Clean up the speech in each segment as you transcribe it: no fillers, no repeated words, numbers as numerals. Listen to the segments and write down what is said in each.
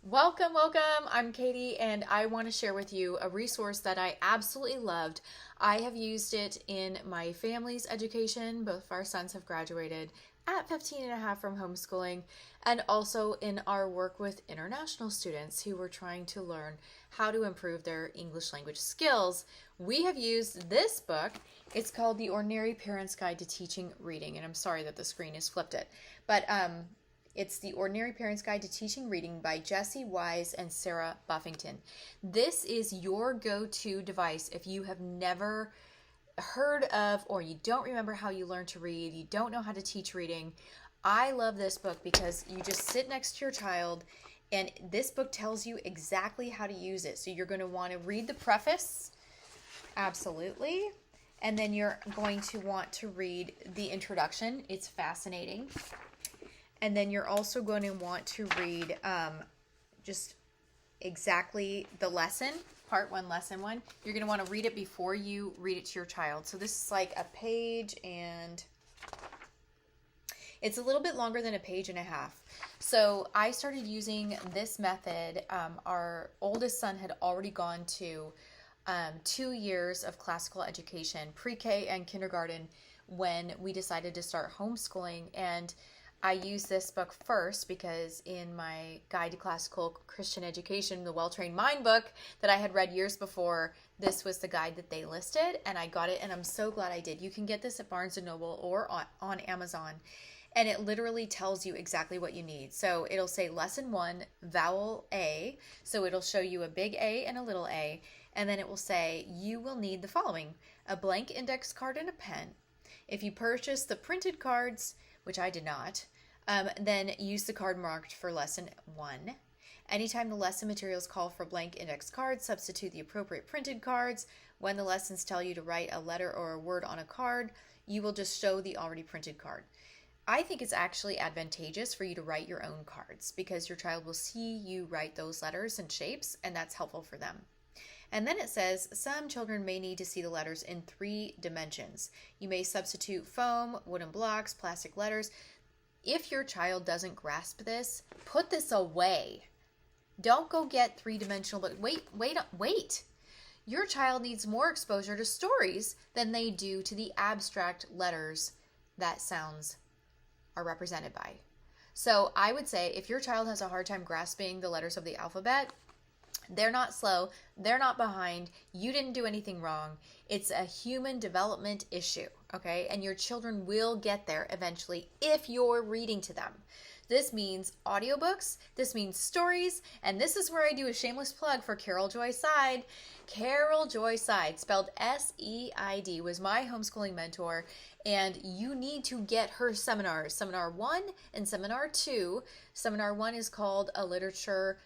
Welcome, welcome. I'm Katie, and I want to share with you a resource that I absolutely loved. I have used it in my family's education. Both of our sons have graduated at 15 and a half from homeschooling, and also in our work with international students who were trying to learn how to improve their English language skills. We have used this book. It's called The Ordinary Parent's Guide to Teaching Reading, and I'm sorry that the screen has flipped it, but it's The Ordinary Parent's Guide to Teaching Reading by Jessie Wise and Sarah Buffington. This is your go-to device if you have never heard of or you don't remember how you learned to read, you don't know how to teach reading. I love this book because you just sit next to your child and this book tells you exactly how to use it. So you're going to want to read the preface, absolutely, and then you're going to want to read the introduction. It's fascinating. And then you're also going to want to read just exactly the lesson, part one, lesson one. You're going to want to read it before you read it to your child. So this is like a page and it's a little bit longer than a page and a half. So I started using this method. Our oldest son had already gone to 2 years of classical education, pre-K and kindergarten, when we decided to start homeschooling. And I use this book first because in my Guide to Classical Christian Education, the Well-Trained Mind book that I had read years before, this was the guide that they listed, and I got it, and I'm so glad I did. You can get this at Barnes & Noble or on Amazon, and it literally tells you exactly what you need. So it'll say Lesson 1, Vowel A, so it'll show you a big A and a little a, and then it will say, you will need the following: a blank index card and a pen. If you purchase the printed cards, which I did not, then use the card marked for lesson 1. Anytime the lesson materials call for blank index cards, substitute the appropriate printed cards. When the lessons tell you to write a letter or a word on a card, you will just show the already printed card. I think it's actually advantageous for you to write your own cards because your child will see you write those letters and shapes, and that's helpful for them. And then it says, some children may need to see the letters in 3 dimensions. You may substitute foam, wooden blocks, plastic letters. If your child doesn't grasp this, put this away. Don't go get 3-dimensional, but wait. Your child needs more exposure to stories than they do to the abstract letters that sounds are represented by. So I would say if your child has a hard time grasping the letters of the alphabet, they're not slow, they're not behind, you didn't do anything wrong. It's a human development issue, okay? And your children will get there eventually if you're reading to them. This means audiobooks, this means stories, and this is where I do a shameless plug for Carol Joy Seid. Carol Joy Seid, spelled S-E-I-D, was my homeschooling mentor, and you need to get her seminars, Seminar 1 and Seminar 2. Seminar 1 is called A Literature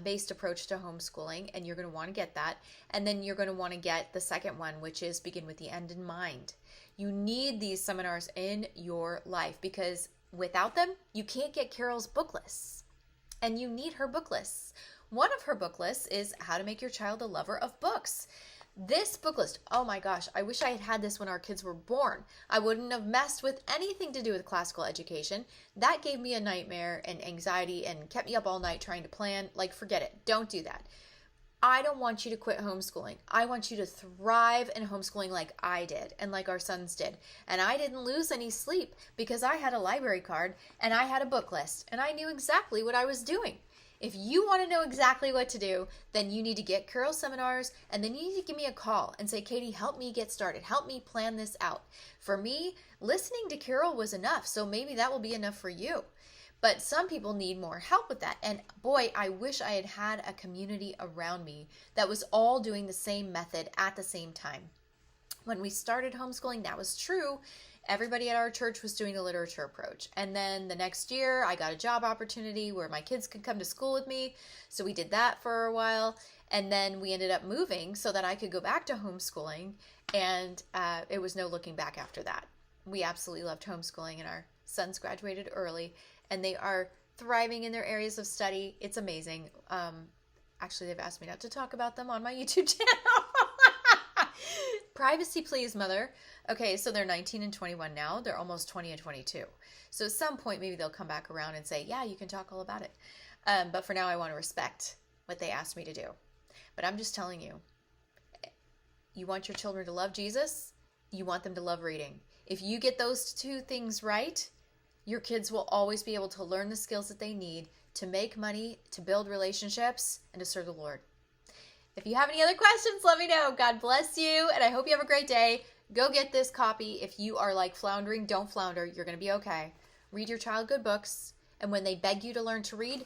based approach to homeschooling, and you're going to want to get that. And then you're going to want to get the second one, which is Begin with the End in Mind. You need these seminars in your life because without them, you can't get Carol's book lists. And you need her book lists. One of her book lists is How to Make Your Child a Lover of Books. This book list, oh my gosh, I wish I had had this when our kids were born. I wouldn't have messed with anything to do with classical education. That gave me a nightmare and anxiety and kept me up all night trying to plan. Like, forget it. Don't do that. I don't want you to quit homeschooling. I want you to thrive in homeschooling like I did and like our sons did. And I didn't lose any sleep because I had a library card and I had a book list and I knew exactly what I was doing. If you want to know exactly what to do, then you need to get Carol's seminars, and then you need to give me a call and say, Katie, help me get started. Help me plan this out. For me, listening to Carol was enough, so maybe that will be enough for you. But some people need more help with that. And boy, I wish I had had a community around me that was all doing the same method at the same time. When we started homeschooling, that was true. Everybody at our church was doing a literature approach. And then the next year, I got a job opportunity where my kids could come to school with me. So we did that for a while. And then we ended up moving so that I could go back to homeschooling. And it was no looking back after that. We absolutely loved homeschooling, and our sons graduated early. And they are thriving in their areas of study. It's amazing. Actually, they've asked me not to talk about them on my YouTube channel. Privacy, please, mother. Okay, so they're 19 and 21 now. They're almost 20 and 22. So at some point, maybe they'll come back around and say, yeah, you can talk all about it. But for now, I want to respect what they asked me to do. But I'm just telling you, you want your children to love Jesus, you want them to love reading. If you get those two things right, your kids will always be able to learn the skills that they need to make money, to build relationships, and to serve the Lord. If you have any other questions, let me know. God bless you, and I hope you have a great day. Go get this copy. If you are like floundering, don't flounder. You're going to be okay. Read your child good books, and when they beg you to learn to read,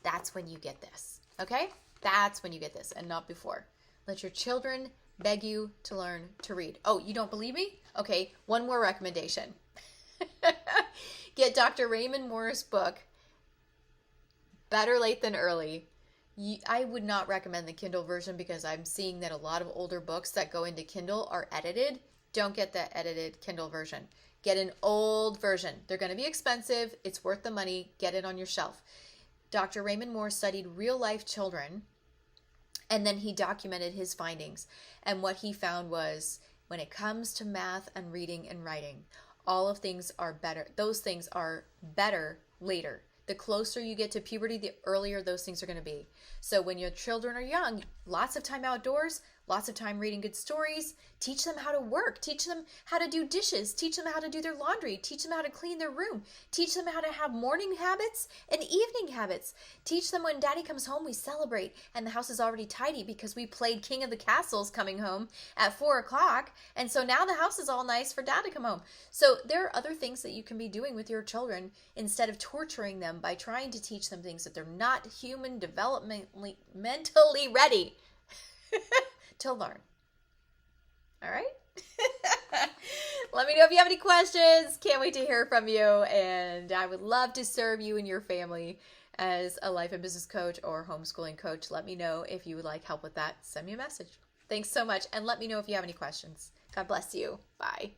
that's when you get this, okay? That's when you get this, and not before. Let your children beg you to learn to read. Oh, you don't believe me? Okay, one more recommendation. Get Dr. Raymond Moore's book, Better Late Than Early. I would not recommend the Kindle version because I'm seeing that a lot of older books that go into Kindle are edited. Don't get the edited Kindle version. Get an old version. They're going to be expensive. It's worth the money. Get it on your shelf. Dr. Raymond Moore studied real-life children, and then he documented his findings. And what he found was when it comes to math and reading and writing, all of things are better. Those things are better later. The closer you get to puberty, the earlier those things are going to be. So when your children are young, lots of time outdoors, lots of time reading good stories. Teach them how to work. Teach them how to do dishes. Teach them how to do their laundry. Teach them how to clean their room. Teach them how to have morning habits and evening habits. Teach them when daddy comes home, we celebrate and the house is already tidy because we played King of the Castles coming home at 4 o'clock. And so now the house is all nice for dad to come home. So there are other things that you can be doing with your children instead of torturing them by trying to teach them things that they're not human developmentally mentally ready to learn. All right? Let me know if you have any questions. Can't wait to hear from you. And I would love to serve you and your family as a life and business coach or homeschooling coach. Let me know if you would like help with that. Send me a message. Thanks so much. And let me know if you have any questions. God bless you. Bye.